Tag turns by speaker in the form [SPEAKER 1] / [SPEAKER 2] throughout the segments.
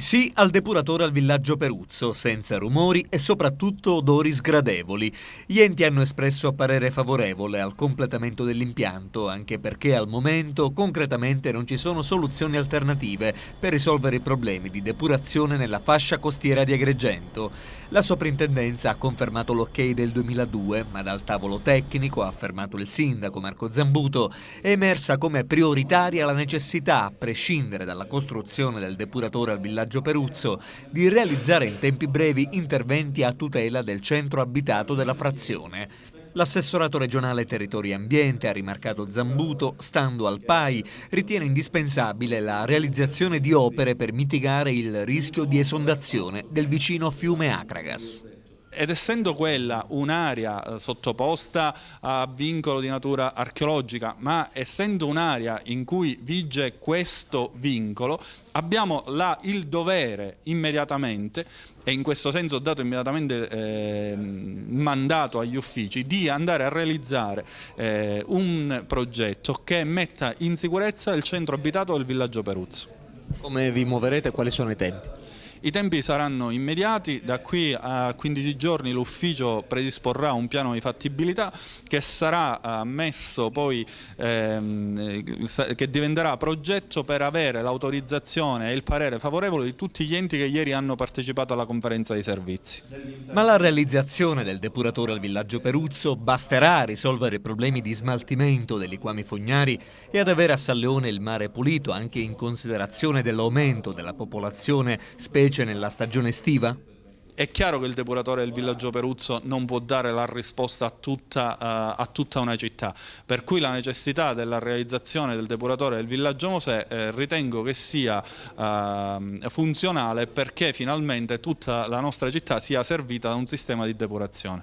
[SPEAKER 1] Sì al depuratore al villaggio Peruzzo, senza rumori e soprattutto odori sgradevoli. Gli enti hanno espresso parere favorevole al completamento dell'impianto, anche perché al momento concretamente non ci sono soluzioni alternative per risolvere i problemi di depurazione nella fascia costiera di Agrigento. La soprintendenza ha confermato l'ok del 2002, ma dal tavolo tecnico, ha affermato il sindaco Marco Zambuto, è emersa come prioritaria la necessità, a prescindere dalla costruzione del depuratore al villaggio Peruzzo, di realizzare in tempi brevi interventi a tutela del centro abitato della frazione. L'assessorato regionale Territorio e Ambiente, ha rimarcato Zambuto, stando al PAI, ritiene indispensabile la realizzazione di opere per mitigare il rischio di esondazione del vicino fiume Acragas.
[SPEAKER 2] Ed essendo quella un'area sottoposta a vincolo di natura archeologica, ma essendo un'area in cui vige questo vincolo, abbiamo il dovere immediatamente, e in questo senso ho dato immediatamente mandato agli uffici, di andare a realizzare un progetto che metta in sicurezza il centro abitato del villaggio Peruzzo.
[SPEAKER 3] Come vi muoverete e quali sono i tempi?
[SPEAKER 2] I tempi saranno immediati, da qui a 15 giorni l'ufficio predisporrà un piano di fattibilità che sarà messo poi, che diventerà progetto per avere l'autorizzazione e il parere favorevole di tutti gli enti che ieri hanno partecipato alla conferenza di servizi.
[SPEAKER 1] Ma la realizzazione del depuratore al villaggio Peruzzo basterà a risolvere i problemi di smaltimento dei liquami fognari e ad avere a Salleone il mare pulito, anche in considerazione dell'aumento della popolazione, specie nella stagione estiva?
[SPEAKER 2] È chiaro che il depuratore del villaggio Peruzzo non può dare la risposta a tutta una città, per cui la necessità della realizzazione del depuratore del villaggio Mosè ritengo che sia funzionale perché finalmente tutta la nostra città sia servita da un sistema di depurazione.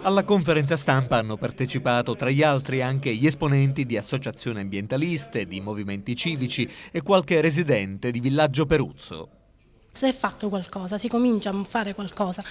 [SPEAKER 1] Alla conferenza stampa hanno partecipato tra gli altri anche gli esponenti di associazioni ambientaliste, di movimenti civici e qualche residente di villaggio Peruzzo.
[SPEAKER 4] Se è fatto qualcosa, si comincia a fare qualcosa,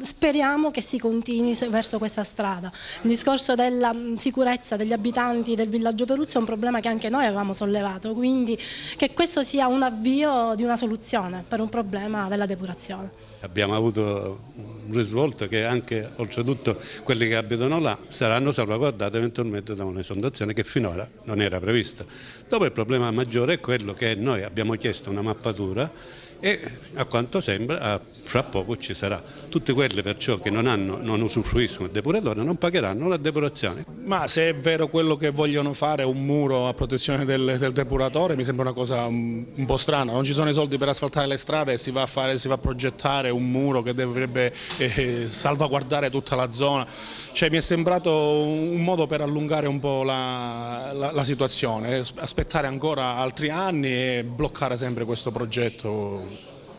[SPEAKER 4] speriamo che si continui verso questa strada. Il discorso della sicurezza degli abitanti del villaggio Peruzzo è un problema che anche noi avevamo sollevato, quindi che questo sia un avvio di una soluzione per un problema della depurazione.
[SPEAKER 5] Abbiamo avuto un risvolto che anche oltretutto quelli che abitano là saranno salvaguardati eventualmente da un'esondazione che finora non era prevista. Dopo il problema maggiore è quello che noi abbiamo chiesto una mappatura e a quanto sembra fra poco ci sarà. Tutti quelli perciò che non usufruiscono del depuratore non pagheranno la depurazione.
[SPEAKER 6] Ma se è vero quello che vogliono fare, un muro a protezione del depuratore, mi sembra una cosa un po' strana. Non ci sono i soldi per asfaltare le strade e si va a progettare un muro che dovrebbe salvaguardare tutta la zona. Cioè, mi è sembrato un modo per allungare un po' la situazione, aspettare ancora altri anni e bloccare sempre questo progetto.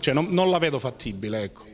[SPEAKER 6] Cioè, non la vedo fattibile, ecco.